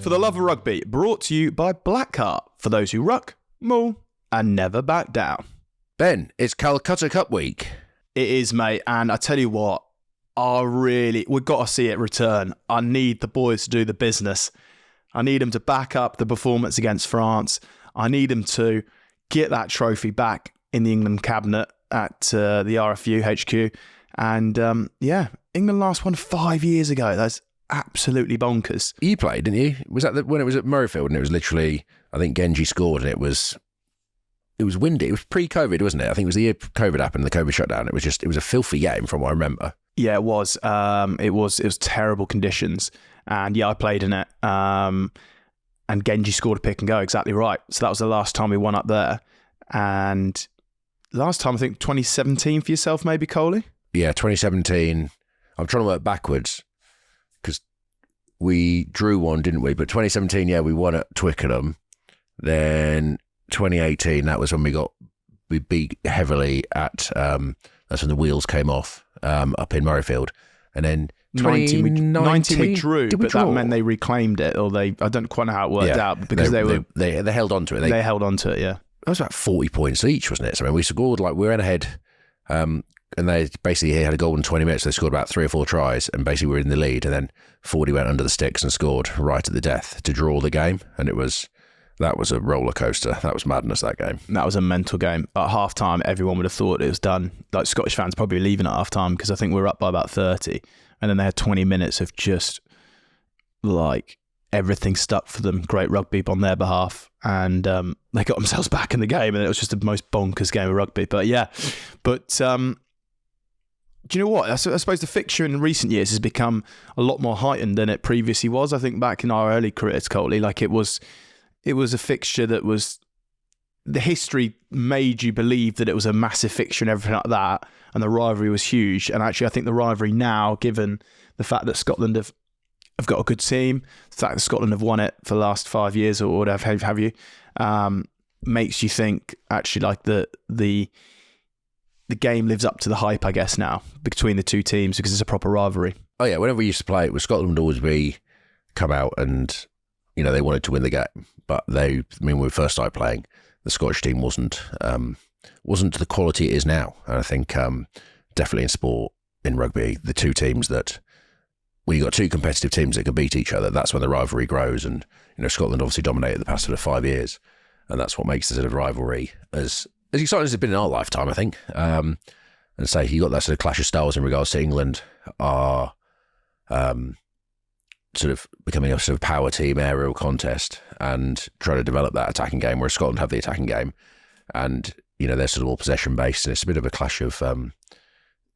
For the Love of Rugby, brought to you by Blackheart, for those who ruck, maul, and never back down. Ben, it's Calcutta Cup week. It is, mate, and I tell you what, we've got to see it return. I need the boys to do the business. I need them to back up the performance against France. I need them to get that trophy back in the England cabinet at the RFU HQ. And England last won 5 years ago. That's absolutely bonkers. You played, didn't you? Was that when it was at Murrayfield and it was literally, I think Genji scored and it was windy. It was pre-COVID, wasn't it? I think it was the year COVID happened, the COVID shutdown. It was a filthy game from what I remember. Yeah, it was. It was terrible conditions. And yeah, I played in it. And Genji scored a pick and go, exactly right. So that was the last time we won up there. And last time, I think 2017 for yourself, maybe, Coley? Yeah, 2017. I'm trying to work backwards because we drew one, didn't we? But 2017, yeah, we won at Twickenham. Then 2018, that was when we beat heavily at, that's when the wheels came off up in Murrayfield. And then 19 we drew, but that meant they reclaimed it, or I don't quite know how it worked out, because they held on to it. They held on to it, yeah. It was about 40 points each, wasn't it? So I mean, we scored, we went ahead, and they basically had a goal in 20 minutes. They scored about 3 or 4 tries, and basically we were in the lead. And then 40 went under the sticks and scored right at the death to draw the game. And that was a roller coaster. That was madness, that game. That was a mental game. At half time, everyone would have thought it was done. Like Scottish fans probably leaving at half time, because I think we were up by about 30. And then they had 20 minutes of just everything stuck for them. Great rugby on their behalf. And they got themselves back in the game, and it was just the most bonkers game of rugby. But yeah, do you know what? I suppose the fixture in recent years has become a lot more heightened than it previously was. I think back in our early careers, Coley, it was a fixture that was, the history made you believe that it was a massive fixture and everything like that, and the rivalry was huge. And actually, I think the rivalry now, given the fact that Scotland have got a good team, the fact that Scotland have won it for the last 5 years or whatever have you, makes you think actually the game lives up to the hype, I guess, now between the two teams, because it's a proper rivalry. Oh yeah, whenever we used to play it, Scotland would always come out and, they wanted to win the game. But when we first started playing, the Scottish team wasn't the quality it is now. And I think definitely in sport, in rugby, the two teams that, when you've got two competitive teams that can beat each other, that's when the rivalry grows. And Scotland obviously dominated the past 5 years, and that's what makes the sort of rivalry as exciting as it's been in our lifetime, I think. And say you got that sort of clash of styles in regards to England are sort of becoming a sort of power team aerial contest and trying to develop that attacking game, whereas Scotland have the attacking game, and they're sort of all possession based, and it's a bit of a clash of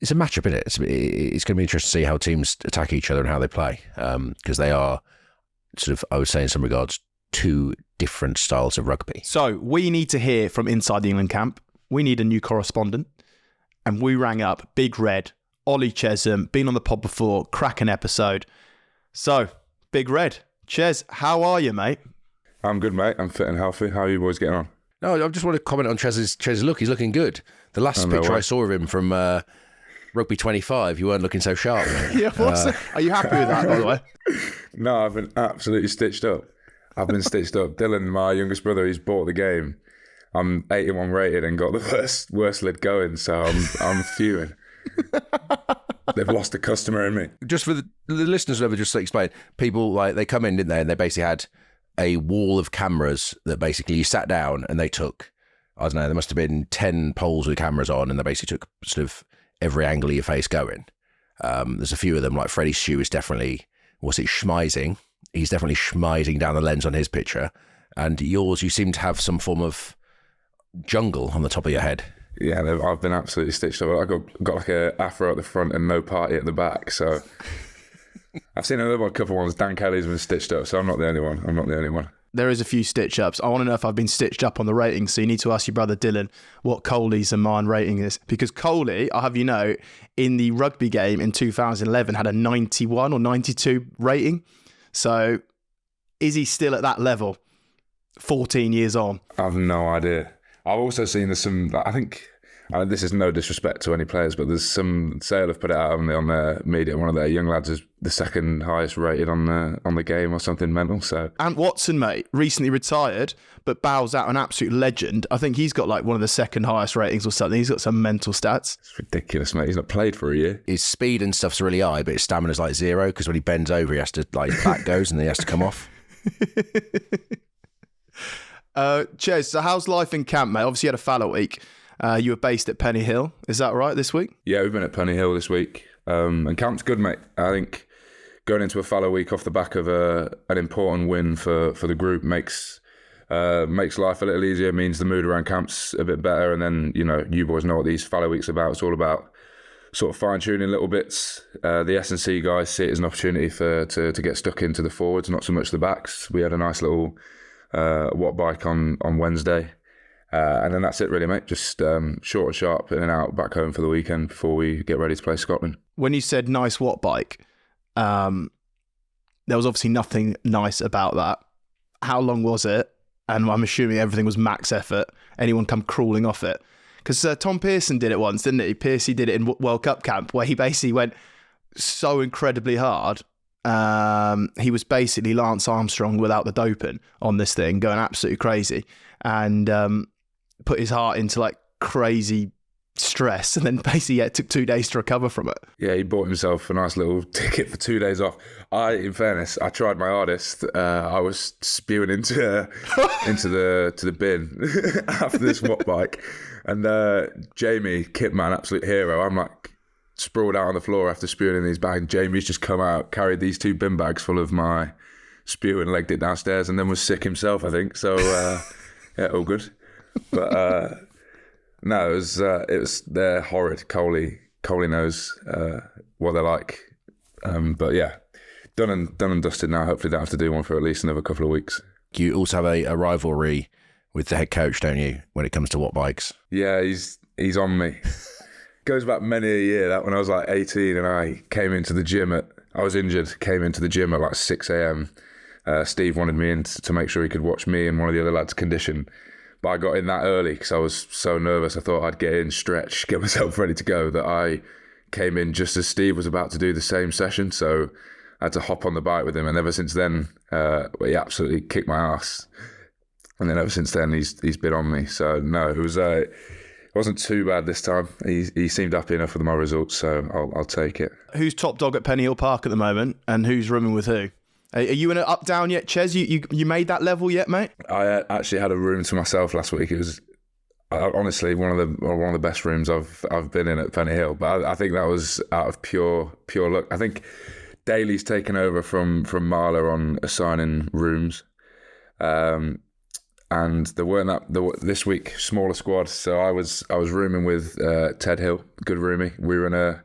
it's a matchup, isn't it? It's going to be interesting to see how teams attack each other and how they play, because they are sort of, I would say in some regards, two different styles of rugby. So we need to hear from inside the England camp. We need a new correspondent, and we rang up Big Red, Ollie Chessum, been on the pod before, cracking episode. So, Big Red, Ches, how are you, mate? I'm good, mate. I'm fit and healthy. How are you boys getting on? No, I just want to comment on Chez's look. He's looking good. The last picture I saw of him from Rugby 25, you weren't looking so sharp. Yeah, are you happy with that, by the way? No, I've been absolutely stitched up. Dylan, my youngest brother, he's bought the game. I'm 81 rated and got the worst lid going, so I'm fuming. They've lost a customer in me. Just for the listeners, whoever, just to explain, people they come in, didn't they? And they basically had a wall of cameras that basically you sat down and they took, I don't know, there must have been 10 poles with cameras on, and they basically took sort of every angle of your face going. There's a few of them, like Freddie Stew is definitely, schmizing? He's definitely schmizing down the lens on his picture. And yours, you seem to have some form of jungle on the top of your head. Yeah, I've been absolutely stitched up. I got like a afro at the front and no party at the back. So I've seen a couple ones. Dan Kelly's been stitched up, so I'm not the only one. There is a few stitch ups. I want to know if I've been stitched up on the ratings. So you need to ask your brother Dylan what Coley's and mine rating is, because Coley, I'll have you know, in the rugby game in 2011 had a 91 or 92 rating. So is he still at that level 14 years on? I've no idea. I've also seen there's some, I think And this is no disrespect to any players, but there's some Sale have put it out on their media. One of their young lads is the second highest rated on the game or something mental. So Ant Watson, mate, recently retired, but bows out an absolute legend. I think he's got like one of the second highest ratings or something. He's got some mental stats. it's ridiculous, mate. He's not played for a year. His speed and stuff's really high, but his stamina's like 0 because when he bends over, he has to like back goes and then he has to come off. Ches, so how's life in camp, mate? Obviously you had a fallow week. You were based at Penny Hill. Is that right this week? Yeah, we've been at Penny Hill this week. And camp's good, mate. I think going into a fallow week off the back of an important win for the group makes life a little easier, means the mood around camp's a bit better. And then, you boys know what these fallow weeks are about. It's all about sort of fine-tuning little bits. The S&C guys see it as an opportunity to get stuck into the forwards, not so much the backs. We had a nice little watt bike on Wednesday. And then that's it really, mate. Just short and sharp, in and out, back home for the weekend before we get ready to play Scotland. When you said nice watt bike, there was obviously nothing nice about that. How long was it? And I'm assuming everything was max effort. Anyone come crawling off it? Because Tom Pearson did it once, didn't he? Pearcey did it in World Cup camp, where he basically went so incredibly hard. He was basically Lance Armstrong without the doping on this thing, going absolutely crazy. And put his heart into like crazy stress, and then basically it took 2 days to recover from it. Yeah, he bought himself a nice little ticket for 2 days off. In fairness, I tried my hardest. I was spewing into the bin after this watt bike, and Jamie, Kitman, absolute hero. I'm like sprawled out on the floor after spewing in these bags. Jamie's just come out, carried these 2 bin bags full of my spew and legged it downstairs, and then was sick himself, I think. So yeah, all good. But no, it was they're horrid. Coley knows what they're like. But yeah, done and dusted now. Hopefully don't have to do one for at least another couple of weeks. You also have a rivalry with the head coach, don't you, when it comes to watt bikes? Yeah, he's on me. Goes back many a year. That when I was like 18 and I came into the gym I was injured, came into the gym at like 6 a.m. Steve wanted me in to make sure he could watch me and one of the other lads condition. But I got in that early because I was so nervous. I thought I'd get in, stretch, get myself ready to go, that I came in just as Steve was about to do the same session. So I had to hop on the bike with him. And ever since then, he absolutely kicked my ass. And then ever since then, he's been on me. So no, it wasn't too bad this time. He seemed happy enough with my results, so I'll take it. Who's top dog at Penny Hill Park at the moment, and who's rooming with who? Are you in an up-down yet, Ches? You made that level yet, mate? I actually had a room to myself last week. It was honestly one of the best rooms I've been in at Penny Hill. But I think that was out of pure luck. I think Daly's taken over from Marla on assigning rooms, and there weren't this week smaller squad. So I was rooming with Ted Hill, good roomie. We were in a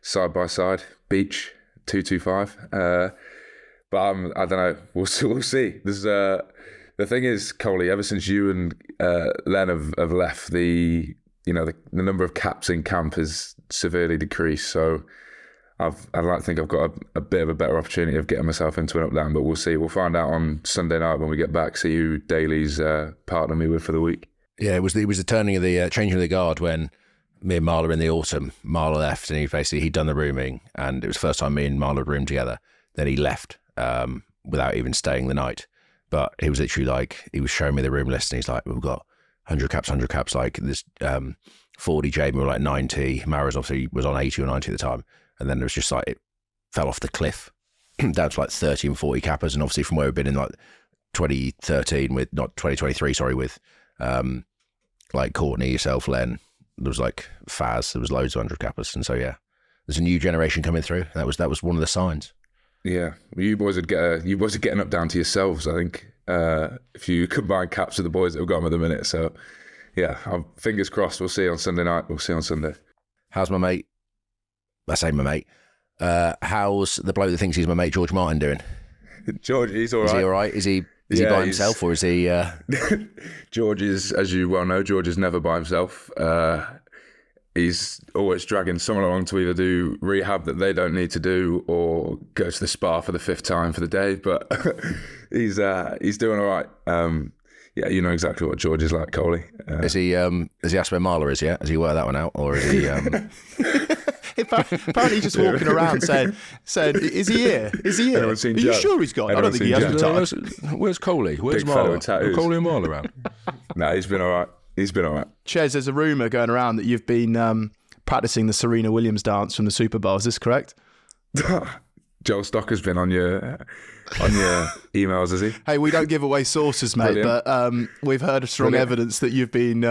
side by side beach 225. But I don't know. We'll see. There's the thing is, Coley. Ever since you and Len have left, the number of caps in camp has severely decreased. So I'd like to think I've got a bit of a better opportunity of getting myself into an up down. But we'll see. We'll find out on Sunday night when we get back. See who Daly's partnering me with for the week. Yeah, it was the turning of the changing of the guard when me and Marla in the autumn. Marla left, and he'd done the rooming, and it was the first time me and Marla roomed together. Then he left. Without even staying the night. But he was literally like, he was showing me the room list and he's like, we've got 100 caps, like this 40, Jamie were like 90, Mara's obviously was on 80 or 90 at the time. And then it was just like, it fell off the cliff down to like 30 and 40 cappers. And obviously from where we've been in like 2013 with, not 2023, sorry, with like Courtney, yourself, Len, there was like Faz, there was loads of 100 cappers. And so, yeah, there's a new generation coming through. That was one of the signs. Yeah, well, you boys would get an up down to yourselves, I think, if you combine caps with the boys that have got them at the minute. So, yeah, fingers crossed. We'll see on Sunday night. We'll see on Sunday. How's my mate? I say my mate. How's the bloke that thinks he's my mate, George Martin, doing? George, he's all right. Is he all right? Is he by himself or is he... George is, as you well know, George is never by himself. He's always dragging someone along to either do rehab that they don't need to do or go to the spa for the 5th time for the day. But he's doing all right. Yeah, you know exactly what George is like, Coley. Is he asked where Marla is yet? Has he worked that one out? Or is he... Apparently he's just walking around saying, is he here? Is he here? Are you sure he's gone? I don't think he has retired. Where's Coley? Where's Big fella with Marla? tattoos. Are Coley and Marla around? No, he's been all right. Ches, there's a rumour going around that you've been practicing the Serena Williams dance from the Super Bowl. Is this correct? Joel Stocker's been on your emails, has he? Hey, we don't give away sources, mate, Brilliant. But we've heard strong evidence that you've been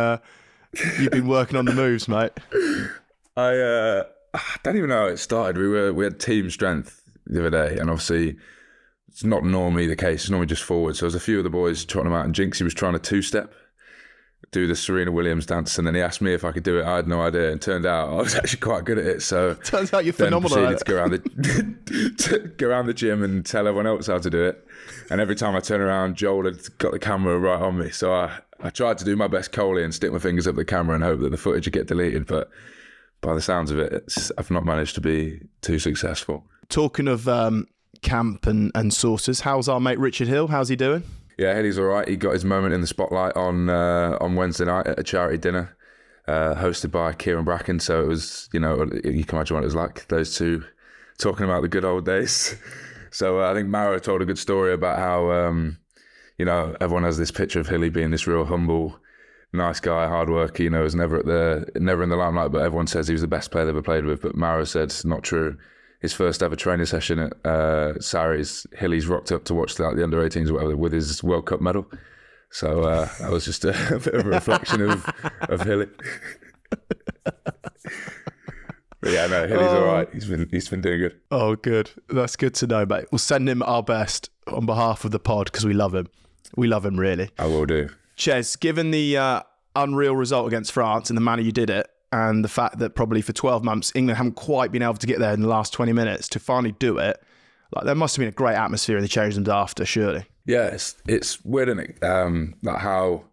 working on the moves, mate. I don't even know how it started. We had team strength the other day, and obviously it's not normally the case. It's normally just forward. So there's a few of the boys trotting them out, and Jinxie was trying to two-step, do the Serena Williams dance, and then he asked me if I could do it. I had no idea. It turned out I was actually quite good at it. So turns out you're then phenomenal at proceeded to go around the gym and tell everyone else how to do it. And every time I turn around, Joel had got the camera right on me. So I tried to do my best Coley and stick my fingers up the camera and hope that the footage would get deleted. But by the sounds of it, I've not managed to be too successful. Talking of camp and sources, how's our mate Richard Hill? How's he doing? Yeah, Hilly's all right. He got his moment in the spotlight on Wednesday night at a charity dinner hosted by Kieran Bracken. So it was, you can imagine what it was like, those two talking about the good old days. So I think Mara told a good story about how, everyone has this picture of Hilly being this real humble, nice guy, hard worker, was never in the limelight, but everyone says he was the best player they ever played with. But Mara said it's not true. His first ever training session at Sarries, Hilly's rocked up to watch the under-18s or whatever with his World Cup medal. So that was just a bit of a reflection of Hilly. But yeah, no, Hilly's all right. He's been doing good. Oh, good. That's good to know, mate. We'll send him our best on behalf of the pod because we love him. We love him, really. I will do. Ches, given the unreal result against France and the manner you did it, and the fact that probably for 12 months, England haven't quite been able to get there in the last 20 minutes to finally do it, like there must have been a great atmosphere in the change rooms after, surely. Yeah, it's weird, isn't it? Like how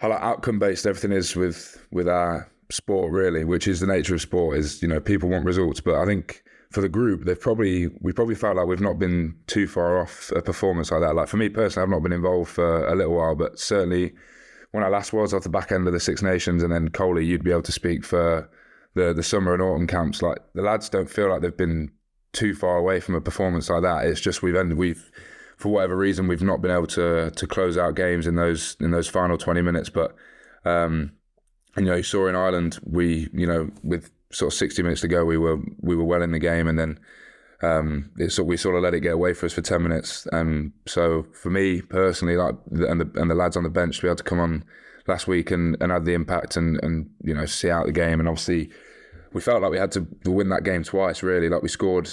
like outcome based everything is with our sport, really, which is the nature of sport. Is people want results, but I think for the group, we probably felt like we've not been too far off a performance like that. Like for me personally, I've not been involved for a little while, but certainly when I last was off the back end of the Six Nations, and then Coley, you'd be able to speak for the summer and autumn camps. Like the lads don't feel like they've been too far away from a performance like that. It's just we've for whatever reason we've not been able to close out games in those final 20 minutes. But you saw in Ireland, we with sort of 60 minutes to go, we were well in the game, and then we sort of let it get away for us for 10 minutes. So for me personally, like and the lads on the bench to be able to come on last week and add the impact and see out the game, and obviously we felt like we had to win that game twice, really. Like we scored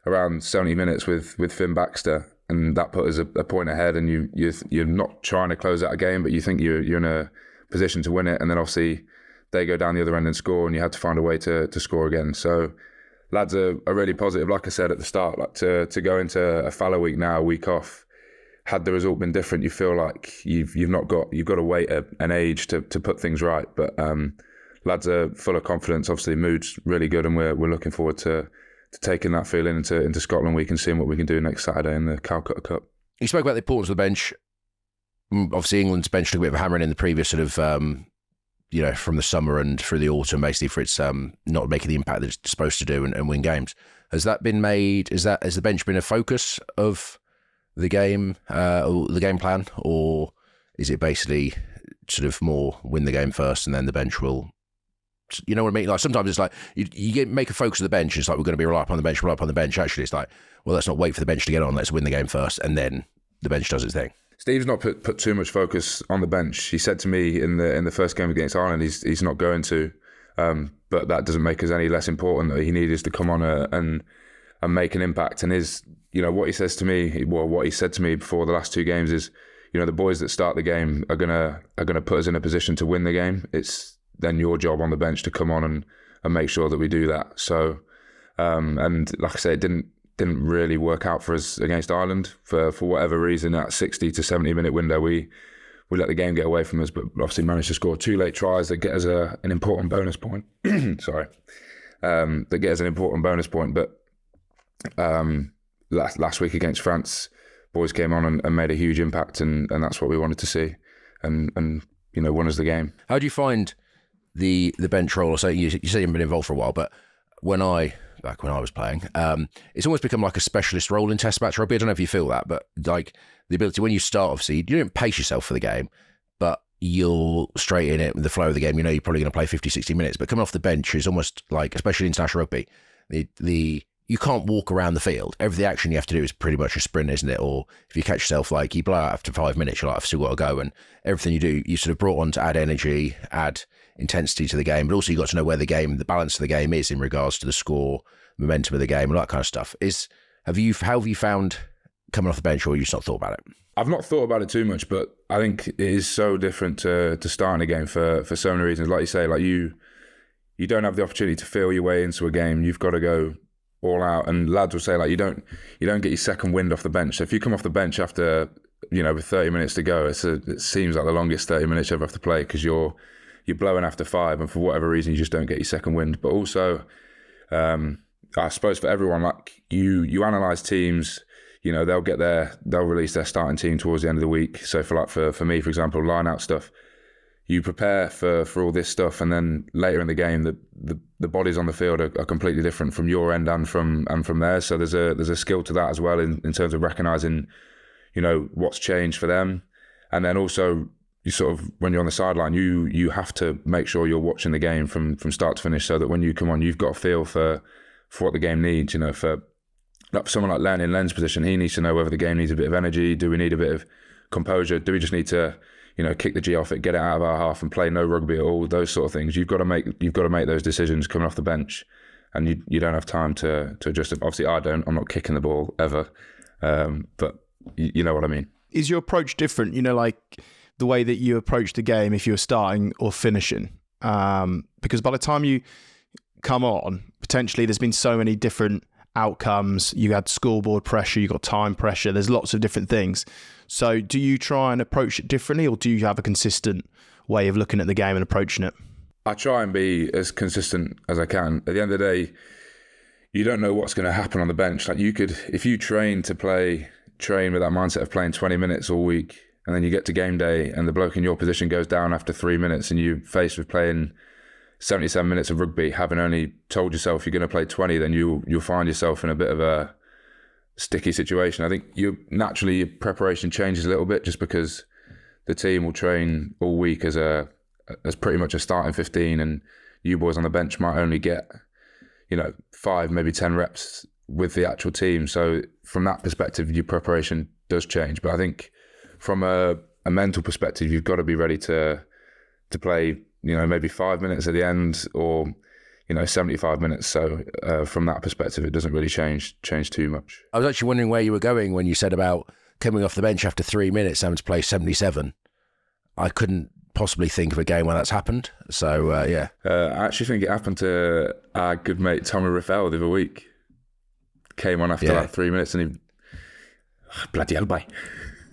around 70 minutes with Finn Baxter, and that put us a point ahead, and you're not trying to close out a game, but you think you're in a position to win it, and then obviously they go down the other end and score, and you had to find a way to score again. So lads are really positive. Like I said at the start, like to go into a fallow week now, a week off, had the result been different, you feel like you've got to wait an age to put things right. But lads are full of confidence. Obviously, mood's really good, and we're looking forward to taking that feeling into Scotland week and seeing what we can do next Saturday in the Calcutta Cup. You spoke about the importance of the bench. Obviously, England's bench took a bit of a hammering in the previous sort of, from the summer and through the autumn, basically for its not making the impact that it's supposed to do and win games. Has that been made? Has the bench been a focus of the game, or the game plan, or is it basically sort of more win the game first and then the bench will? You know what I mean? Like sometimes it's like you make a focus of the bench. And it's like we're going to be rely up on the bench. Actually, it's like, well, let's not wait for the bench to get on. Let's win the game first, and then the bench does its thing. Steve's not put too much focus on the bench. He said to me in the first game against Ireland, he's not going to, but that doesn't make us any less important. That he needs to come on and make an impact. And what he says to me, what he said to me before the last two games is, the boys that start the game are gonna put us in a position to win the game. It's then your job on the bench to come on and make sure that we do that. So, and like I say, it didn't really work out for us against Ireland for whatever reason. That 60 to 70 minute window, we let the game get away from us, but obviously managed to score two late tries that get us an important bonus point. Sorry, that get us an important bonus point. But last week against France, boys came on and made a huge impact, and that's what we wanted to see, and won us the game. How do you find the bench role? So you say you haven't been involved for a while, but back when I was playing, it's almost become like a specialist role in Test match rugby. I don't know if you feel that, but like the ability when you start, obviously, you don't pace yourself for the game, but you're straight in it with the flow of the game. You know you're probably going to play 50, 60 minutes, but coming off the bench is almost like, especially in international rugby, you can't walk around the field. Every action you have to do is pretty much a sprint, isn't it? Or if you catch yourself, like you blow out after 5 minutes, you're like, I've still got to go. And everything you do, you sort of brought on to add energy, add intensity to the game, but also you got to know where the balance of the game is in regards to the score, momentum of the game, and all that kind of stuff. How have you found coming off the bench, or you just not thought about it? I've not thought about it too much, but I think it is so different to starting a game for so many reasons. Like you say, like you don't have the opportunity to feel your way into a game. You've got to go all out, and lads will say like you don't get your second wind off the bench. So if you come off the bench after with 30 minutes to go, it seems like the longest 30 minutes you ever have to play, because you're blowing after 5, and for whatever reason you just don't get your second wind. But also, I suppose for everyone, like you analyse teams. They'll release their starting team towards the end of the week. So for me, for example, line out stuff, you prepare for all this stuff, and then later in the game, the bodies on the field are completely different from your end and from theirs. So there's a skill to that as well in terms of recognising, what's changed for them, and then also you sort of, when you're on the sideline, you have to make sure you're watching the game from start to finish, so that when you come on, you've got a feel for what the game needs. For someone like Len in Len's position, he needs to know whether the game needs a bit of energy. Do we need a bit of composure? Do we just need to kick the G off it, get it out of our half, and play no rugby at all? Those sort of things. You've got to make those decisions coming off the bench, and you don't have time to adjust it. Obviously, I don't. I'm not kicking the ball ever, but you know what I mean. Is your approach different? Like the way that you approach the game if you're starting or finishing, because by the time you come on, potentially there's been so many different outcomes. You had scoreboard pressure, you got time pressure, there's lots of different things. So do you try and approach it differently, or do you have a consistent way of looking at the game and approaching it? I try and be as consistent as I can. At the end of the day, you don't know what's going to happen on the bench. Like you could, if you train with that mindset of playing 20 minutes all week, and then you get to game day and the bloke in your position goes down after 3 minutes, and you're faced with playing 77 minutes of rugby, having only told yourself you're going to play 20, then you'll find yourself in a bit of a sticky situation. I think your preparation changes a little bit, just because the team will train all week as pretty much a starting 15, and you boys on the bench might only get 5, maybe 10 reps with the actual team. So from that perspective, your preparation does change. But I think from a mental perspective, you've got to be ready to play maybe 5 minutes at the end, or 75 minutes. So from that perspective, it doesn't really change too much. I was actually wondering where you were going when you said about coming off the bench after 3 minutes having to play 77. I couldn't possibly think of a game where that's happened. So yeah. I actually think it happened to our good mate Tommy Raffel the other week. Came on after like 3 minutes, and he bloody hell, boy.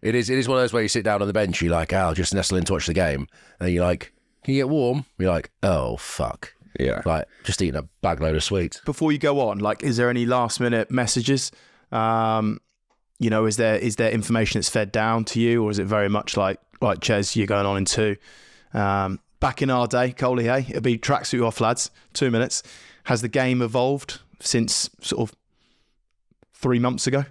It is one of those where you sit down on the bench, you're like, I'll just nestle in to watch the game, and then you're like, can you get warm? You're like, oh fuck. Yeah. Like just eating a bag load of sweets. Before you go on, like, is there any last minute messages? Is there information that's fed down to you, or is it very much like, right, Ches, you're going on in 2? Back in our day, Coley, hey, it'd be tracksuit off, lads, 2 minutes. Has the game evolved since sort of 3 months ago?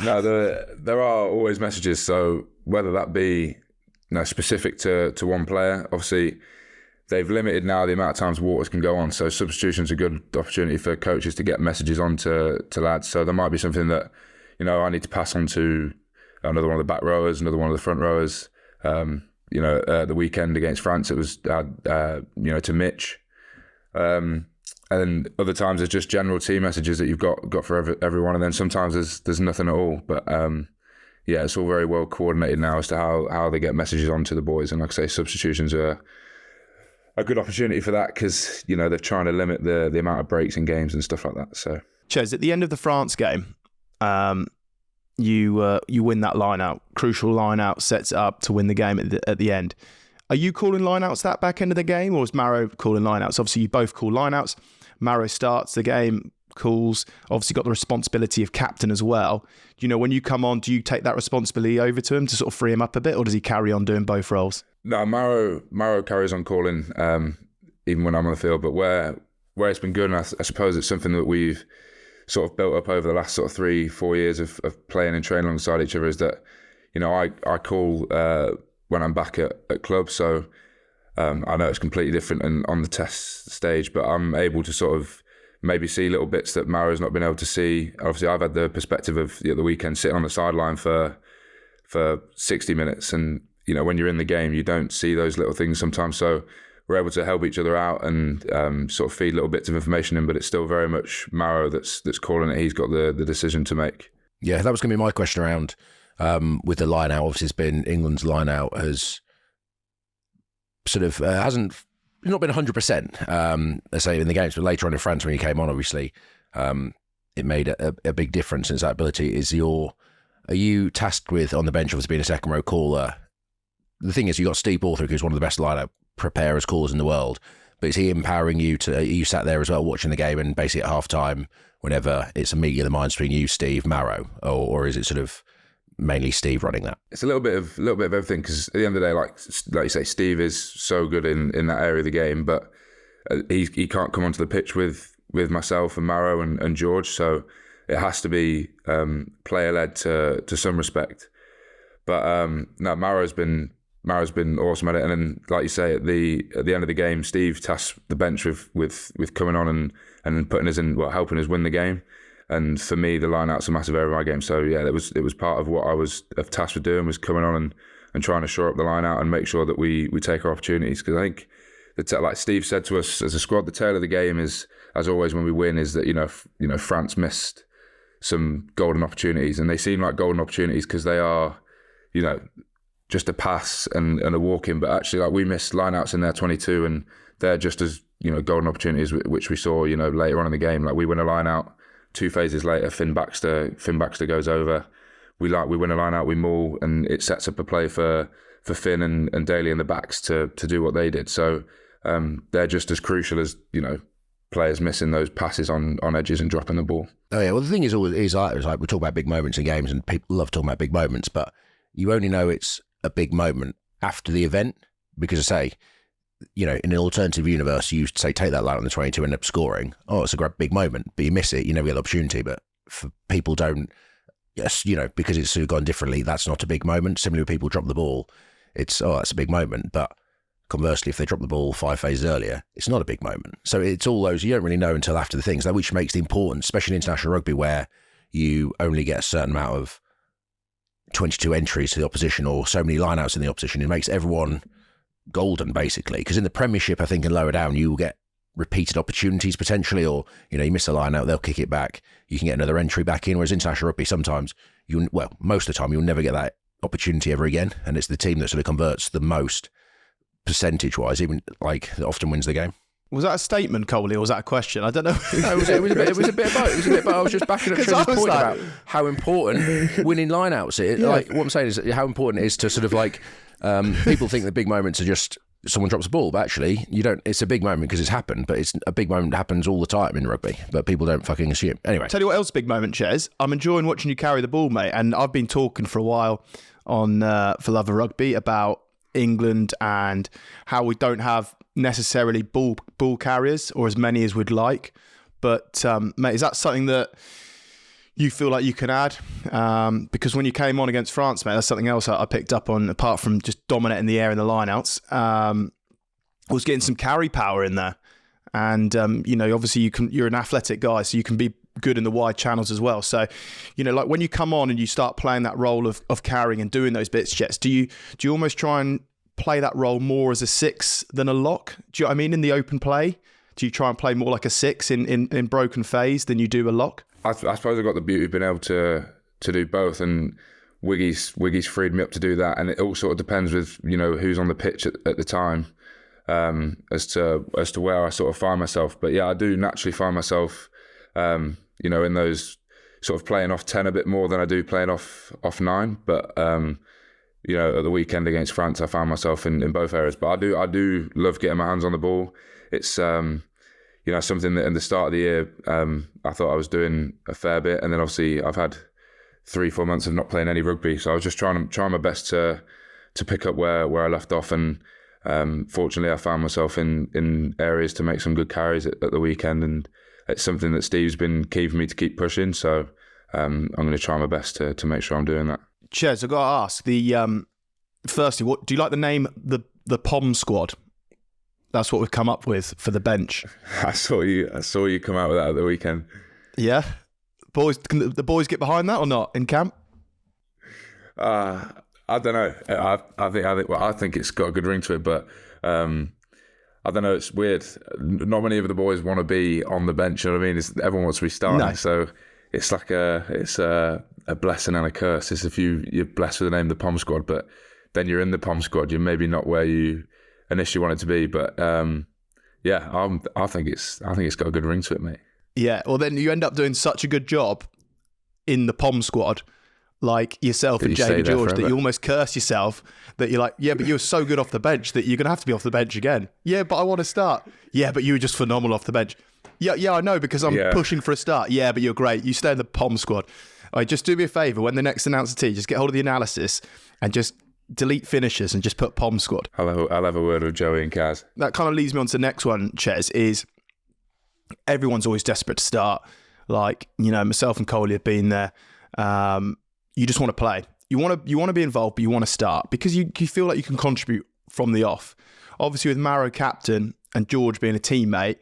No, there are always messages. So whether that be specific to one player, obviously they've limited now the amount of times waters can go on. So substitution's a good opportunity for coaches to get messages on to lads. So there might be something that I need to pass on to another one of the back rowers, another one of the front rowers. The weekend against France, it was to Mitch. And other times there's just general team messages that you've got for everyone, and then sometimes there's nothing at all. But it's all very well coordinated now as to how they get messages on to the boys. And like I say, substitutions are a good opportunity for that, because they're trying to limit the amount of breaks in games and stuff like that. So, Ches, at the end of the France game, you win that line out, crucial line out, sets it up to win the game at the end. Are you calling line outs that back end of the game, or is Maro calling line outs? Obviously, you both call line outs. Maro starts the game. calls, obviously got the responsibility of captain as well. When you come on, do you take that responsibility over to him to sort of free him up a bit, or does he carry on doing both roles? No, Maro carries on calling even when I'm on the field, but where it's been good, and I suppose it's something that we've sort of built up over the last sort of 3-4 years of playing and training alongside each other, is that I call when I'm back at club, so I know it's completely different and on the test stage, but I'm able to sort of maybe see little bits that Maro's not been able to see. Obviously, I've had the perspective of the weekend sitting on the sideline for 60 minutes, and when you're in the game, you don't see those little things sometimes. So we're able to help each other out and sort of feed little bits of information in, but it's still very much Maro that's calling it. He's got the decision to make. Yeah, that was going to be my question around with the line out. Obviously, it's been England's line out has sort of hasn't not been 100%, let's say in the games, but later on in France when he came on, obviously, it made a big difference in his ability. Are you tasked with, on the bench, obviously being a second row caller? The thing is, you got Steve Borthwick, who's one of the best line-out preparers, callers in the world, but is he empowering you to, you sat there as well watching the game and basically at half-time, whenever it's a meeting of the minds between you, Steve, Maro, or is it sort of mainly Steve running that? It's a little bit of everything, because at the end of the day, like you say, Steve is so good in that area of the game, but he can't come onto the pitch with myself and Maro and George, so it has to be player led to some respect. But no, Maro's been awesome at it, and then like you say, at the end of the game, Steve tasked the bench with coming on and putting us in, helping us win the game. And for me, the line-out's a massive area of my game. So yeah, it was part of what I was tasked with doing, was coming on and trying to shore up the line-out and make sure that we take our opportunities. Because I think, like Steve said to us as a squad, the tail of the game is, as always when we win, is that France missed some golden opportunities, and they seem like golden opportunities because they are, just a pass and a walk in. But actually, like, we missed line-outs in their 22, and they're just as golden opportunities, which we saw later on in the game. Like, we win a line-out. 2 phases later, Finn Baxter goes over. We win a line out, we maul, and it sets up a play for Finn and Daly in the backs to do what they did. So they're just as crucial as players missing those passes on edges and dropping the ball. Oh yeah, well the thing is like we talk about big moments in games, and people love talking about big moments, but you only know it's a big moment after the event, because I say, in an alternative universe, you say take that line on the 22 and end up scoring. Oh, it's a great big moment, but you miss it. You never get the opportunity. But for people don't, yes, because it's sort of gone differently, that's not a big moment. Similarly, when people drop the ball, it's that's a big moment. But conversely, if they drop the ball 5 phases earlier, it's not a big moment. So it's all those you don't really know until after the things, which makes the importance, especially in international rugby, where you only get a certain amount of 22 entries to the opposition or so many lineouts in the opposition. It makes everyone golden, basically, because in the Premiership, I think, and lower down, you will get repeated opportunities potentially, or you miss a line out, they'll kick it back, you can get another entry back in, whereas international rugby, sometimes most of the time you'll never get that opportunity ever again, and it's the team that sort of converts the most percentage wise, even that often wins the game. Was that a statement, Coley, or was that a question? I don't know. No, it was a bit of both. I was just backing up Trish's point about how important winning lineouts is. Yeah. What I'm saying is how important it is to sort of people think that big moments are just someone drops a ball, but actually you don't. It's a big moment because it's happened, but it's a big moment that happens all the time in rugby, but people don't fucking assume. Anyway. Tell you what else big moment, Ches. I'm enjoying watching you carry the ball, mate, and I've been talking for a while on For Love of Rugby about England and how we don't have necessarily ball carriers, or as many as we'd like. But mate, is that something that you feel like you can add? Because when you came on against France, mate, that's something else I picked up on, apart from just dominating the air in the lineouts, was getting some carry power in there. And obviously you're an athletic guy, so you can be good in the wide channels as well. So, when you come on and you start playing that role of carrying and doing those bits, Jets, do you almost try and play that role more as a 6 than a lock? Do you know what I mean? In the open play, do you try and play more like a 6 in broken phase than you do a lock? I suppose I've got the beauty of being able to do both, and Wiggy's freed me up to do that, and it all sort of depends with who's on the pitch at the time, as to where I sort of find myself. But yeah, I do naturally find myself in those sort of playing off 10 a bit more than I do playing off 9. But at the weekend against France, I found myself in both areas. But I do love getting my hands on the ball. It's something that in the start of the year, I thought I was doing a fair bit. And then obviously I've had 3-4 months of not playing any rugby. So I was just trying my best to pick up where I left off. And fortunately I found myself in areas to make some good carries at the weekend. And it's something that Steve's been keen for me to keep pushing. So I'm going to try my best to make sure I'm doing that. Ches, I've got to ask, firstly, what do you like the name, the POM squad? That's what we've come up with for the bench. I saw you come out with that at the weekend. Yeah? Boys, can the boys get behind that or not in camp? I don't know. I think it's got a good ring to it, but I don't know. It's weird. Not many of the boys want to be on the bench. You know what I mean? Everyone wants to be starting. No. So it's like a blessing and a curse. It's if you're blessed with the name the POM squad, but then you're in the POM squad. You're maybe not where you initially wanted to be, but I think it's got a good ring to it, mate. Yeah, well then you end up doing such a good job in the POM squad, like yourself and Jamie George, that you almost curse yourself, that you're like, yeah, but you were so good off the bench that you're going to have to be off the bench again. Yeah, but I want to start. Yeah, but you were just phenomenal off the bench. Yeah, I know, because I'm pushing for a start. Yeah, but you're great. You stay in the POM squad. All right, just do me a favour, when the next announcer tee, just get hold of the analysis and just delete finishers and just put POM squad. I'll have a word with Joey and Kaz. That kind of leads me on to the next one, Ches, is everyone's always desperate to start. Like, myself and Coley have been there. You just want to play. You want to be involved, but you want to start because you feel like you can contribute from the off. Obviously, with Maro captain and George being a teammate,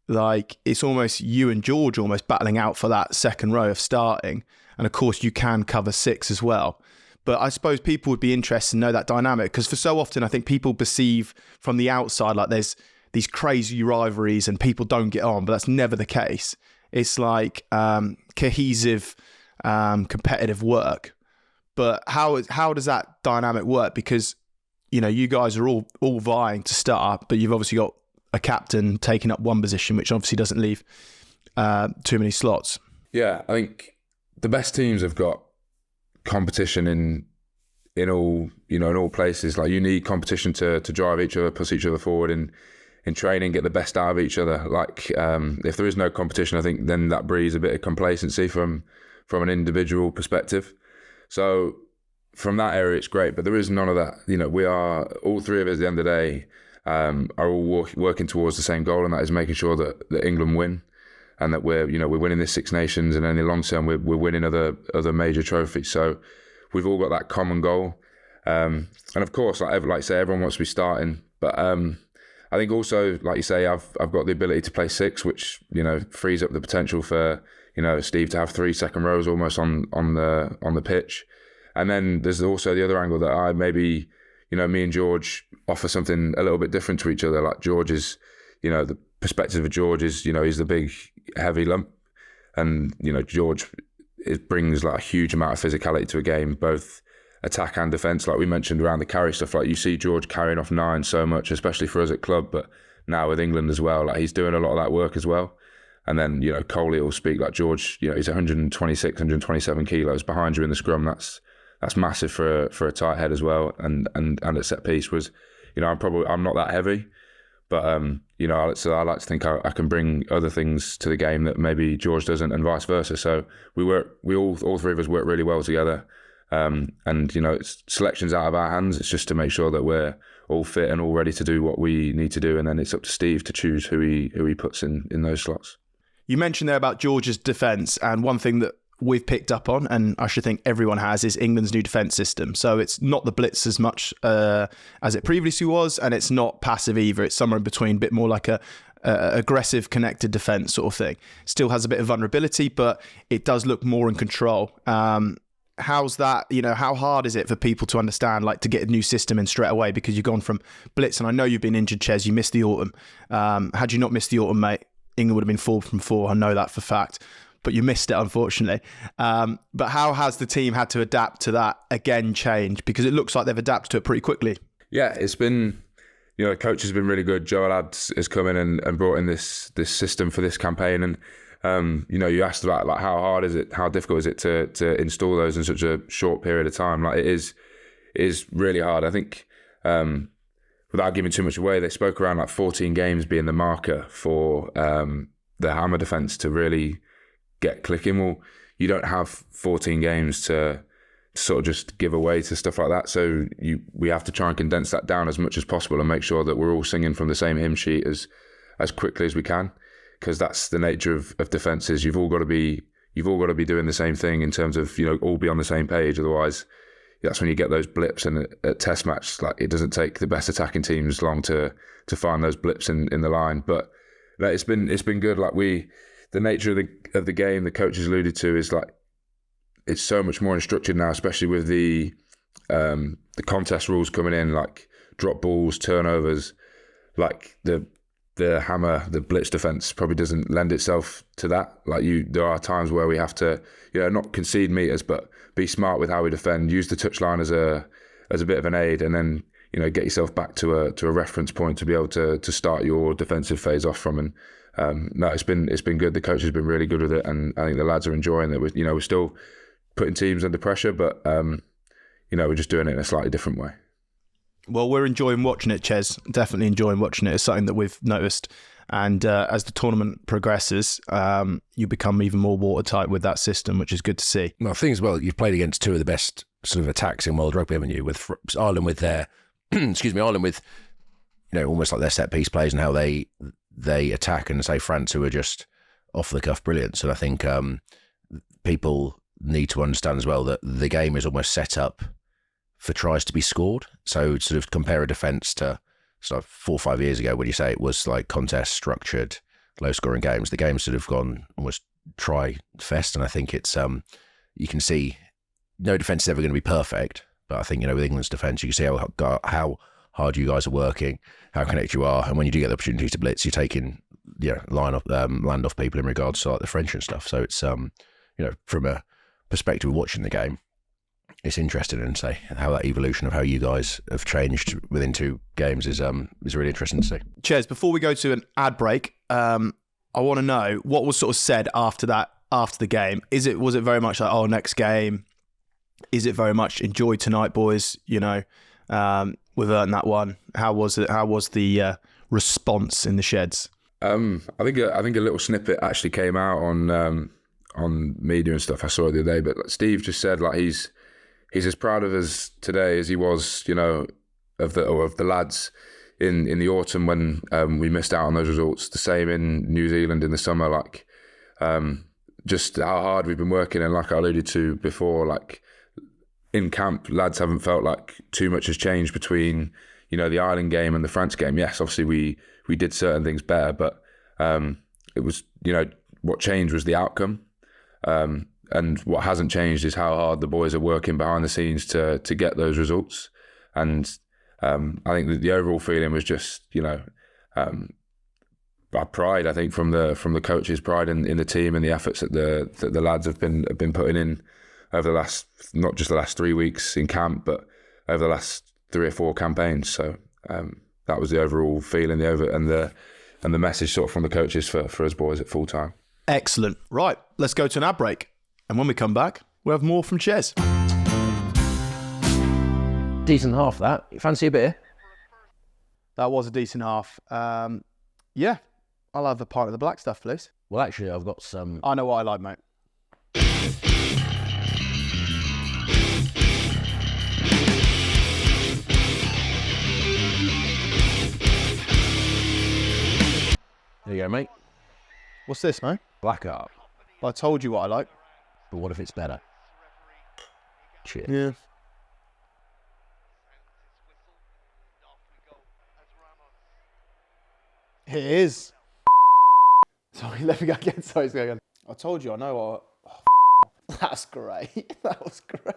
like it's almost you and George almost battling out for that second row of starting. And of course, you can cover 6 as well. But I suppose people would be interested to know that dynamic because for so often, I think people perceive from the outside like there's these crazy rivalries and people don't get on, but that's never the case. It's like cohesive, competitive work. But how does that dynamic work? Because you guys are all vying to start, but you've obviously got a captain taking up one position, which obviously doesn't leave too many slots. Yeah, I think the best teams have got competition in all places. Like you need competition to drive each other, push each other forward in training, get the best out of each other. Like if there is no competition, I think then that breeds a bit of complacency from an individual perspective. So from that area, it's great, but there is none of that. We are all three of us at the end of the day are all working towards the same goal, and that is making sure that England win, and that we're winning this Six Nations, and in the long term we're winning other major trophies. So we've all got that common goal, and of course, like I say, everyone wants to be starting, but I think also, like you say, I've got the ability to play 6, which frees up the potential for Steve to have 3 second rows almost on the pitch. And then there's also the other angle that I maybe, me and George offer something a little bit different to each other. Like George is, the perspective of George is, he's the big heavy lump, and George brings like a huge amount of physicality to a game, both attack and defence. Like we mentioned around the carry stuff, like you see George carrying off 9 so much, especially for us at club, but now with England as well, like he's doing a lot of that work as well. And then Coley will speak like George, he's 126, 127 kilos behind you in the scrum. That's massive for a tight head as well, and at set piece was, I'm not that heavy, but so I like to think I can bring other things to the game that maybe George doesn't, and vice versa. So we all three of us work really well together, and it's selections out of our hands. It's just to make sure that we're all fit and all ready to do what we need to do, and then it's up to Steve to choose who he puts in those slots. You mentioned there about George's defence, and one thing that we've picked up on, and I should think everyone has, is England's new defence system. So it's not the blitz as much as it previously was, and it's not passive either. It's somewhere in between, a bit more like a aggressive, connected defence sort of thing. Still has a bit of vulnerability, but it does look more in control. How's that? How hard is it for people to understand, like to get a new system in straight away? Because you've gone from blitz, and I know you've been injured, Ches. You missed the autumn. Had you not missed the autumn, mate, England would have been 4 from 4. I know that for fact. But you missed it, unfortunately. But how has the team had to adapt to that change? Because it looks like they've adapted to it pretty quickly. Yeah, it's been, the coach has been really good. Joe Lads has come in and brought in this system for this campaign. And, you asked about like how hard is it, how difficult is it to install those in such a short period of time? Like it is really hard. I think without giving too much away, they spoke around like 14 games being the marker for the hammer defence to really get clicking. Well, you don't have 14 games to sort of just give away to stuff like that. So we have to try and condense that down as much as possible and make sure that we're all singing from the same hymn sheet as quickly as we can, because that's the nature of defences. You've all got to be doing the same thing in terms of, all be on the same page. Otherwise, that's when you get those blips. And at test match, like, it doesn't take the best attacking teams long to find those blips in the line. But like, it's been good. Like, the nature of the game, the coaches alluded to, is like, it's so much more unstructured now, especially with the contest rules coming in, like drop balls, turnovers. Like the hammer, the blitz defense probably doesn't lend itself to that. Like, there are times where we have to, not concede meters, but be smart with how we defend. Use the touchline as a bit of an aid, and then get yourself back to a reference point to be able to start your defensive phase off from. And no, it's been good. The coach has been really good with it, and I think the lads are enjoying it. We're still putting teams under pressure, but we're just doing it in a slightly different way. Well, we're enjoying watching it, Ches. Definitely enjoying watching it. It's something that we've noticed. And as the tournament progresses, you become even more watertight with that system, which is good to see. Well, the thing is, you've played against two of the best sort of attacks in world rugby, haven't you? With Ireland with their, Ireland with, almost like their set piece plays and how they attack, and say France, who are just off the cuff brilliant. So I think people need to understand as well that the game is almost set up for tries to be scored. So sort of compare a defence to sort of 4 or 5 years ago when you say it was like contest structured, low scoring games. The game's sort of gone almost try fest, and I think it's you can see no defence is ever going to be perfect, but I think with England's defence you can see how hard you guys are working, how connected you are, and when you do get the opportunity to blitz, you're taking land off people in regards to like the French and stuff. So it's from a perspective of watching the game, it's interesting, and say how that evolution of how you guys have changed within 2 games is really interesting to see. Ches, before we go to an ad break, I want to know what was sort of said after the game. Was it very much like, next game? Is it very much enjoy tonight, boys? We've earned that one. How was it? How was the response in the sheds? I think a little snippet actually came out on media and stuff. I saw it the other day, but like Steve just said, like he's as proud of us today as he was, of the lads in the autumn when we missed out on those results. The same in New Zealand in the summer, like just how hard we've been working. And like I alluded to before, like in camp, lads haven't felt like too much has changed between the Ireland game and the France game. Yes, obviously we did certain things better, but it was what changed was the outcome. And what hasn't changed is how hard the boys are working behind the scenes to get those results. And I think that the overall feeling was just, pride. I think from the coaches, pride in the team and the efforts that the lads have been putting in over the last, not just the last 3 weeks in camp, but over the last 3 or 4 campaigns. So that was the overall feeling, and the message sort of from the coaches for us boys at full time. Excellent. Right, let's go to an ad break. And when we come back, we'll have more from Ches. Decent half, that. You fancy a beer? That was a decent half. Yeah, I'll have a pint of the black stuff, please. Well, actually, I've got some... I know what I like, mate. There you go, mate. What's this, mate? Black Art. I told you what I like. But what if it's better? Cheers. Yeah. It is. Sorry, let me go again. Sorry, let's go again. I told you, I know what... Oh, that's great. That was great.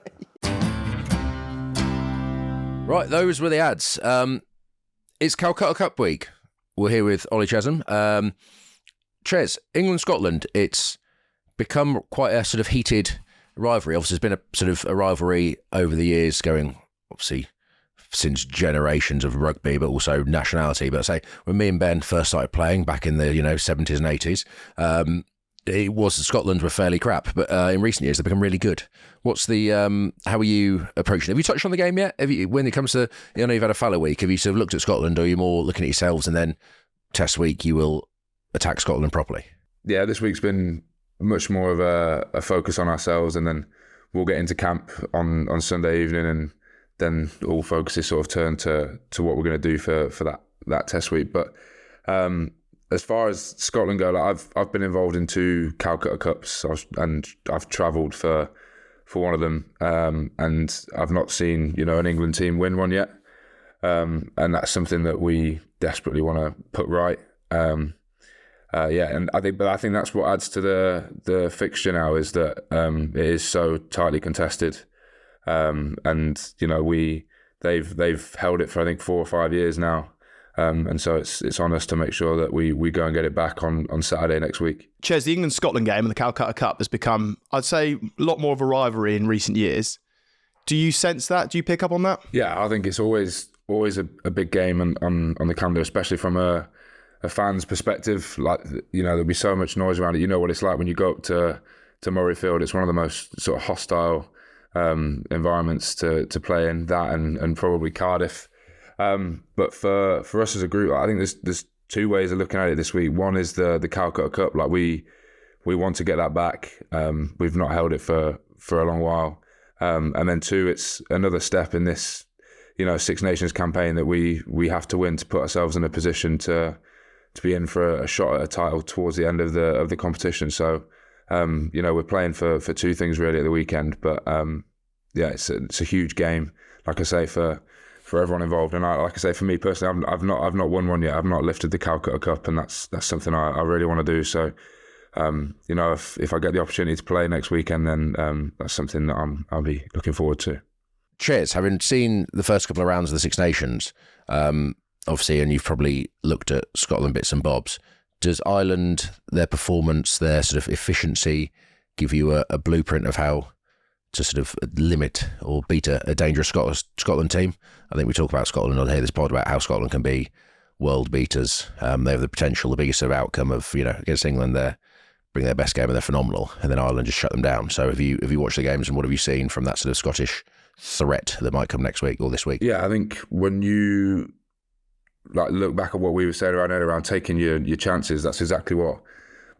Right, those were the ads. It's Calcutta Cup week. We're here with Ollie Chessum. Ches, England-Scotland, it's become quite a sort of heated rivalry. Obviously, there's been a sort of a rivalry over the years going, obviously, since generations of rugby, but also nationality. But say, when me and Ben first started playing back in the 70s and 80s, Scotland were fairly crap, but in recent years they've become really good. What's the how are you approaching it? Have you touched on the game yet? When it comes to, you've had a fallow week, have you sort of looked at Scotland, or are you more looking at yourselves and then test week you will attack Scotland properly? Yeah, this week's been much more of a focus on ourselves, and then we'll get into camp on Sunday evening, and then all focus is sort of turned to what we're going to do for that test week. But as far as Scotland go, I've been involved in 2 Calcutta Cups, and I've travelled for one of them, and I've not seen an England team win one yet, and that's something that we desperately want to put right. And I think that's what adds to the fixture now, is that it is so tightly contested, and they've held it for I think 4 or 5 years now. And so it's on us to make sure that we go and get it back on Saturday next week. Ches, the England-Scotland game and the Calcutta Cup has become, I'd say, a lot more of a rivalry in recent years. Do you sense that? Do you pick up on that? Yeah, I think it's always a big game on the calendar, especially from a fan's perspective. Like, there'll be so much noise around it. You know what it's like when you go up to Murrayfield. It's one of the most sort of hostile environments to play in, that and probably Cardiff. But for us as a group, I think there's 2 ways of looking at it this week. One is the Calcutta Cup. Like we want to get that back. We've not held it for a long while. And then 2, it's another step in this, Six Nations campaign that we have to win to put ourselves in a position to be in for a shot at a title towards the end of the competition. So, we're playing for 2 things really at the weekend. But it's a huge game, like I say, for everyone involved. And like I say, for me personally, I've not won one yet. I've not lifted the Calcutta Cup, and that's something I really want to do. So, if I get the opportunity to play next weekend, then that's something that I'll be looking forward to. Cheers. Having seen the first couple of rounds of the Six Nations, obviously, and you've probably looked at Scotland bits and bobs, does Ireland, their performance, their sort of efficiency, give you a blueprint of how to sort of limit or beat a dangerous Scotland team? I think we talk about Scotland on here, this pod, about how Scotland can be world beaters. They have the potential, the biggest sort of outcome of, against England, they bring their best game and they're phenomenal, and then Ireland just shut them down. So have you watched the games, and what have you seen from that sort of Scottish threat that might come next week or this week? Yeah, I think when you look back at what we were saying around taking your chances, that's exactly what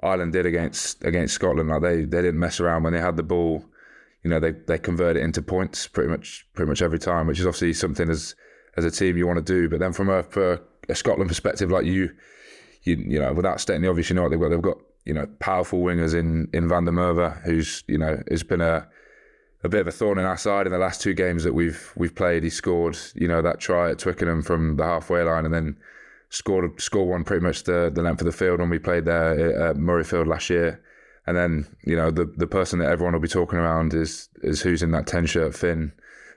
Ireland did against Scotland. Like they didn't mess around when they had the ball. They convert it into points pretty much every time, which is obviously something as a team you want to do. But then from a Scotland perspective, like you without stating the obvious, what they've got powerful wingers in Van der Merwe, who's has been a bit of a thorn in our side in the last 2 games that we've played. He scored that try at Twickenham from the halfway line, and then scored one pretty much the length of the field when we played there at Murrayfield last year. And then the person that everyone will be talking around is who's in that 10 shirt, Finn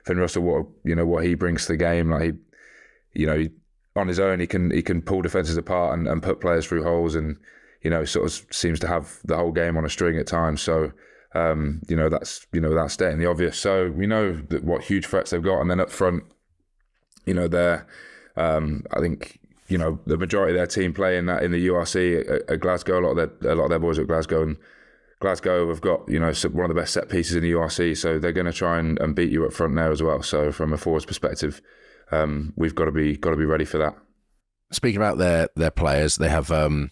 Russell. What he brings to the game. Like he on his own he can pull defences apart and put players through holes, and sort of seems to have the whole game on a string at times. So that's stating the obvious. So we know that what huge threats they've got, and then up front, they're I think the majority of their team play in the URC at Glasgow. A lot of their boys are at Glasgow, and Glasgow have got one of the best set pieces in the URC, so they're going to try and beat you up front there as well. So from a forwards perspective, we've got to be ready for that. Speaking about their players, they have one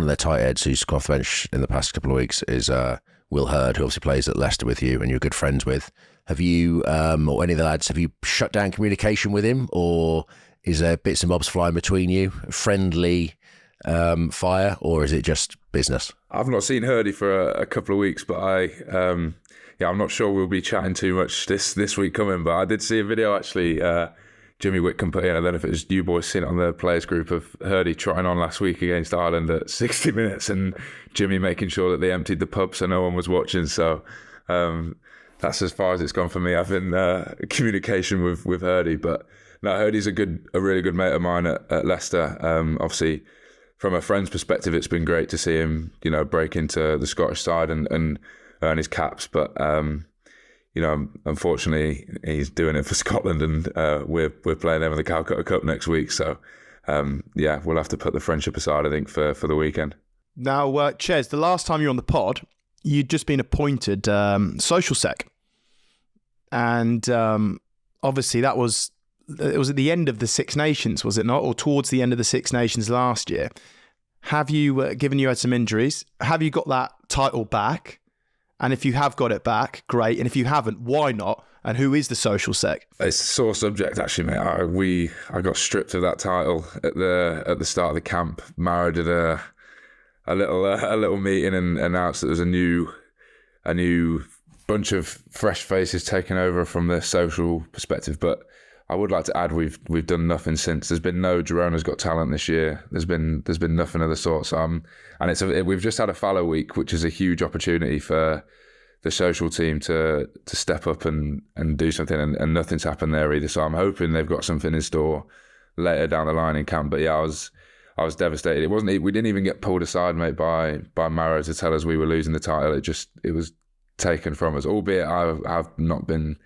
of their tight heads who's come off the bench in the past couple of weeks is Will Hurd, who obviously plays at Leicester with you and you're good friends with. Have you, or any of the lads, have you shut down communication with him, or is there bits and bobs flying between you, friendly fire, or is it just business? I've not seen Hurdy for a couple of weeks, but I'm not sure we'll be chatting too much this week coming. But I did see a video actually. Jimmy Whitcomb put in, I don't know if it was you boys seen it on the players group, of Hurdy trotting on last week against Ireland at 60 minutes, and Jimmy making sure that they emptied the pub so no one was watching. So that's as far as it's gone for me. I've been communication with Hurdy, but no, Hurdy's a really good mate of mine at Leicester. Obviously, from a friend's perspective, it's been great to see him, break into the Scottish side and earn his caps. But unfortunately, he's doing it for Scotland, and we're playing them in the Calcutta Cup next week. So we'll have to put the friendship aside, I think, for the weekend. Now, Ches, the last time you were on the pod, you'd just been appointed social sec. And obviously it was at the end of the Six Nations, was it not? Or towards the end of the Six Nations last year. Have you, given you had some injuries, have you got that title back? And if you have got it back, great. And if you haven't, why not? And who is the social sec? It's a sore subject, actually, mate. I got stripped of that title at the start of the camp. Mara did a little meeting and announced that there's a new bunch of fresh faces taking over from the social perspective. But I would like to add we've done nothing since. There's been no Girona's Got Talent this year. There's been nothing of the sort. And we've just had a fallow week, which is a huge opportunity for the social team to step up and do something, and nothing's happened there either. So I'm hoping they've got something in store later down the line in camp. But yeah, I was devastated. We didn't even get pulled aside, mate, by Maro to tell us we were losing the title. It was taken from us. Albeit I've not been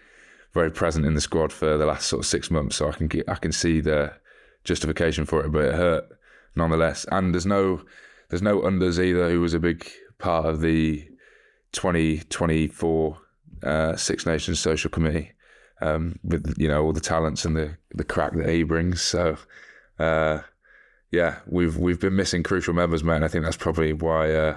very present in the squad for the last sort of 6 months, so I can see the justification for it, but it hurt nonetheless. And there's no unders either, who was a big part of the 2024 Six Nations Social Committee, with all the talents and the crack that he brings. So yeah, we've been missing crucial members, mate, and I think that's probably why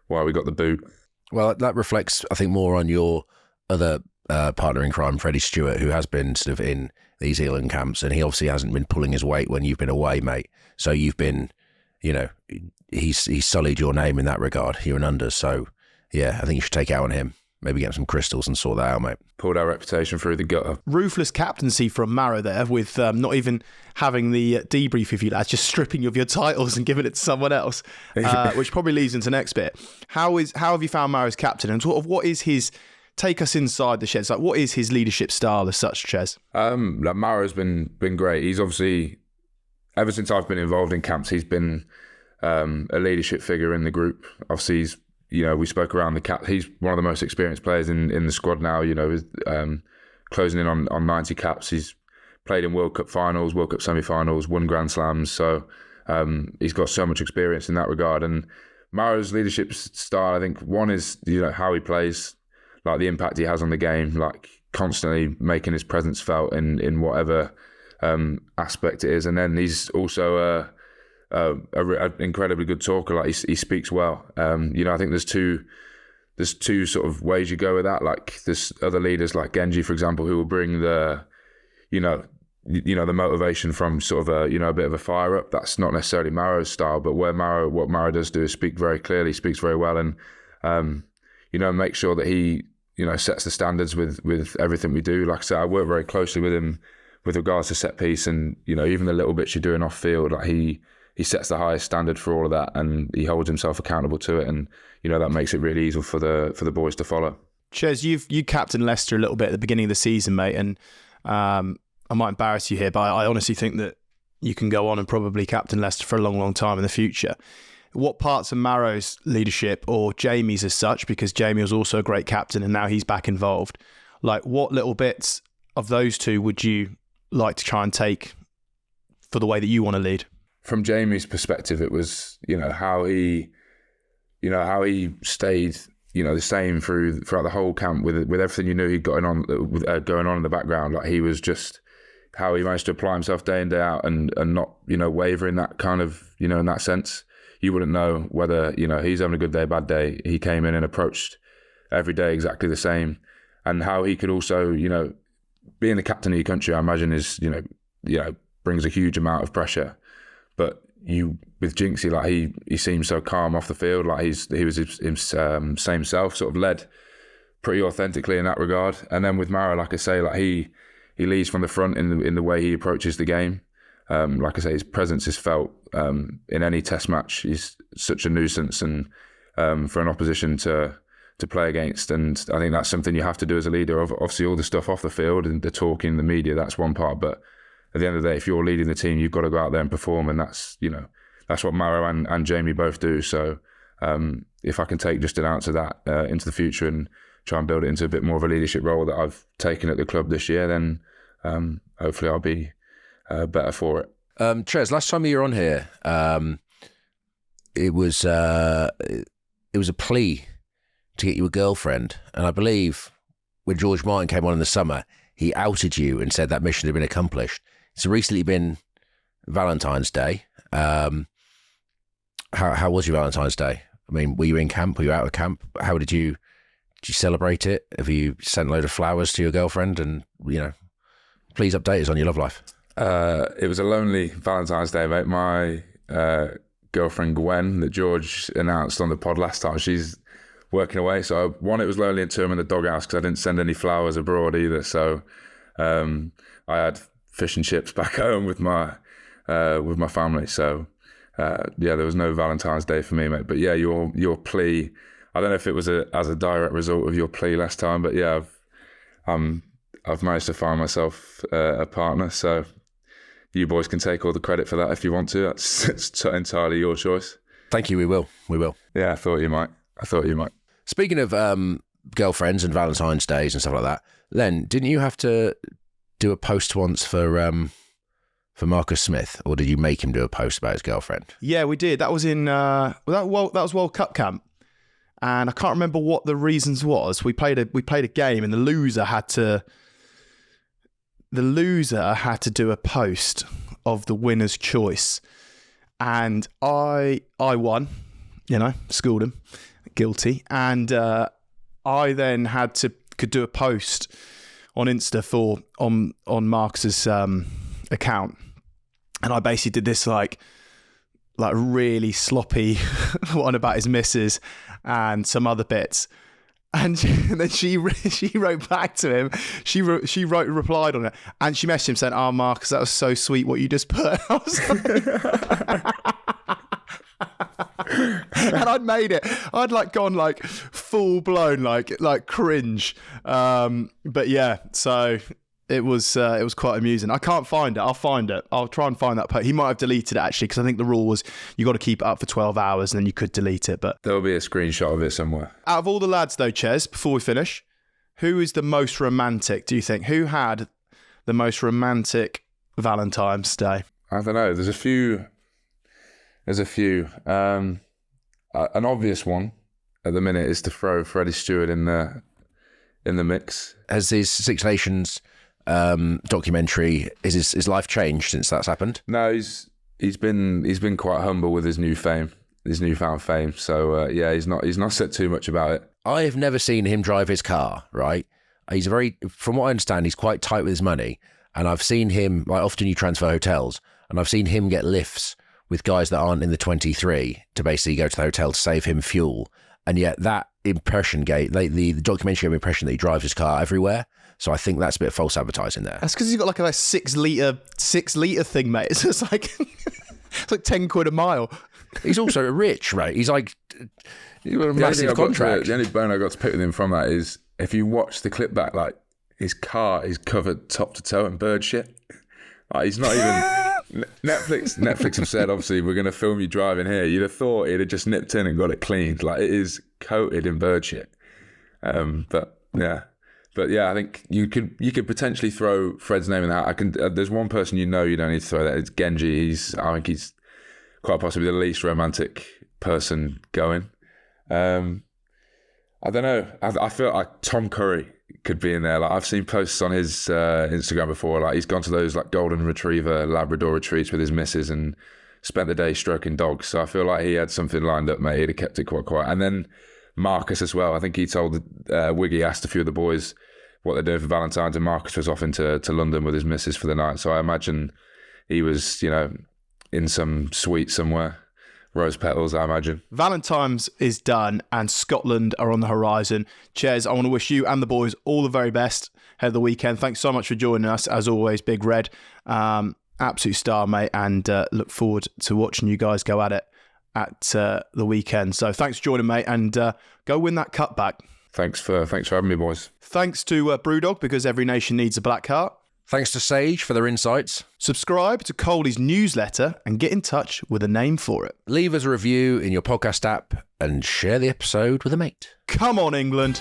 we got the boot. Well, that reflects, I think, more on your other partner in crime, Freddie Stewart, who has been sort of in these Zealand camps, and he obviously hasn't been pulling his weight when you've been away, mate. So you've been, he's sullied your name in that regard. You're an under, so yeah, I think you should take out on him. Maybe get some crystals and sort that out, mate. Pulled our reputation through the gutter. Ruthless captaincy from Maro there, with not even having the debrief of you lads, just stripping you of your titles and giving it to someone else, which probably leads into the next bit. How have you found Maro as captain, and sort of what is his, take us inside the sheds, like what is his leadership style as such, Ches? Maro's been great. He's obviously, ever since I've been involved in camps, he's been a leadership figure in the group. Obviously, he's, we spoke around the cap. He's one of the most experienced players in the squad now. He's closing in on 90 caps. He's played in World Cup finals, World Cup semi-finals, won Grand Slams. So he's got so much experience in that regard. And Maro's leadership style, I think, one is how he plays, like the impact he has on the game, like constantly making his presence felt in whatever aspect it is. And then he's also an incredibly good talker. Like he speaks well. I think there's two sort of ways you go with that. Like there's other leaders like Genji, for example, who will bring the the motivation from sort of a bit of a fire up. That's not necessarily Maro's style, but what Maro does do is speak very clearly, speaks very well, and make sure that he sets the standards with everything we do. Like I said, I work very closely with him with regards to set piece, and even the little bits you're doing off field, like he sets the highest standard for all of that, and he holds himself accountable to it, and that makes it really easy for the boys to follow. Ches, you captained Leicester a little bit at the beginning of the season, mate, and I might embarrass you here, but I honestly think that you can go on and probably captain Leicester for a long, long time in the future. What parts of Maro's leadership, or Jamie's as such, because Jamie was also a great captain and now he's back involved, like what little bits of those two would you like to try and take for the way that you want to lead? From Jamie's perspective, it was how he stayed the same throughout the whole camp with everything he'd going on in the background. Like he was just how he managed to apply himself day in, day out, and not waver in that kind of in that sense. You wouldn't know whether he's having a good day, bad day. He came in and approached every day exactly the same, and how he could also being the captain of your country, I imagine is brings a huge amount of pressure. But with Jinxie, like he seemed so calm off the field, like he was his same self, sort of led pretty authentically in that regard. And then with Maro, like I say, like he leads from the front in the way he approaches the game. Like I say, his presence is felt in any test match. He's such a nuisance and for an opposition to play against. And I think that's something you have to do as a leader. Obviously, all the stuff off the field and the talking, the media, that's one part. But at the end of the day, if you're leading the team, you've got to go out there and perform, and that's what Maro and Jamie both do. So if I can take just an ounce of that into the future and try and build it into a bit more of a leadership role that I've taken at the club this year, then hopefully I'll be better for it. Trez, last time you were on here, it was a plea to get you a girlfriend. And I believe when George Martin came on in the summer, he outed you and said that mission had been accomplished. It's recently been Valentine's Day. How was your Valentine's Day? I mean, were you in camp? Were you out of camp? How did you celebrate it? Have you sent a load of flowers to your girlfriend? And, please update us on your love life. It was a lonely Valentine's Day, mate. My girlfriend Gwen, that George announced on the pod last time, she's working away. So one, it was lonely, and two, I'm in the doghouse because I didn't send any flowers abroad either. So I had fish and chips back home with my family. So there was no Valentine's Day for me, mate. But yeah, your plea, I don't know if it was as a direct result of your plea last time, but yeah, I've managed to find myself a partner. So you boys can take all the credit for that if you want to. It's entirely your choice. Thank you. We will. Yeah, I thought you might. Speaking of girlfriends and Valentine's Days and stuff like that, Len, didn't you have to do a post once for Marcus Smith, or did you make him do a post about his girlfriend? Yeah, we did. That was in that was World Cup camp, and I can't remember what the reasons was. We played a game, and the loser had to do a post of the winner's choice, and I won. Schooled him, guilty, and I then could do a post on Insta on Marcus's account. And I basically did this like really sloppy one about his missus and some other bits. And then she wrote back to him. She replied on it, and she messaged him saying, "Oh, Marcus, that was so sweet what you just put." I was like, and I'd made it. I'd gone full blown cringe. But yeah, so. It was quite amusing. I can't find it. I'll find it. I'll try and find that post. He might have deleted it actually, because I think the rule was you got to keep it up for 12 hours and then you could delete it. But there'll be a screenshot of it somewhere. Out of all the lads though, Ches, before we finish, who is the most romantic, do you think? Who had the most romantic Valentine's Day? I don't know. There's a few. An obvious one at the minute is to throw Freddie Stewart in the mix. Has his Six Nations documentary, is his life changed since that's happened? No, he's been quite humble with his newfound fame. So he's not said too much about it. I have never seen him drive his car. Right, from what I understand, he's quite tight with his money, and I've seen him often you transfer hotels, and I've seen him get lifts with guys that aren't in the 23 to basically go to the hotel to save him fuel, and yet that impression the documentary gave the impression that he drives his car everywhere. So I think that's a bit of false advertising there. That's because he's got a 6 litre thing, mate. It's just it's like 10 quid a mile. He's also rich, right? He's got a massive contract. The only bone I got to pick with him from that is if you watch the clip back, his car is covered top to toe in bird shit. He's not even... Netflix have said, obviously, we're going to film you driving here. You'd have thought he'd have just nipped in and got it cleaned. It is coated in bird shit. But yeah, I think you could potentially throw Fred's name in the hat. There's one person you don't need to throw that. It's Genji. I think he's quite possibly the least romantic person going. I don't know. I feel like Tom Curry could be in there. I've seen posts on his Instagram before. He's gone to those golden retriever Labrador retreats with his missus and spent the day stroking dogs. So I feel like he had something lined up, mate. He'd have kept it quite quiet. And then Marcus as well. I think he told Wiggy asked a few of the boys what they're doing for Valentine's, and Marcus was off into London with his missus for the night. So I imagine he was, in some suite somewhere. Rose petals, I imagine. Valentine's is done and Scotland are on the horizon. Ches, I want to wish you and the boys all the very best ahead of the weekend. Thanks so much for joining us. As always, Big Red. Absolute star, mate, and look forward to watching you guys go at it at the weekend. So thanks for joining, mate, and go win that cup back. Thanks for having me, boys. Thanks to Brewdog, because every nation needs a black heart. Thanks to Sage for their insights. Subscribe to Coley's newsletter and get in touch with a name for it. Leave us a review in your podcast app and share the episode with a mate. Come on, England.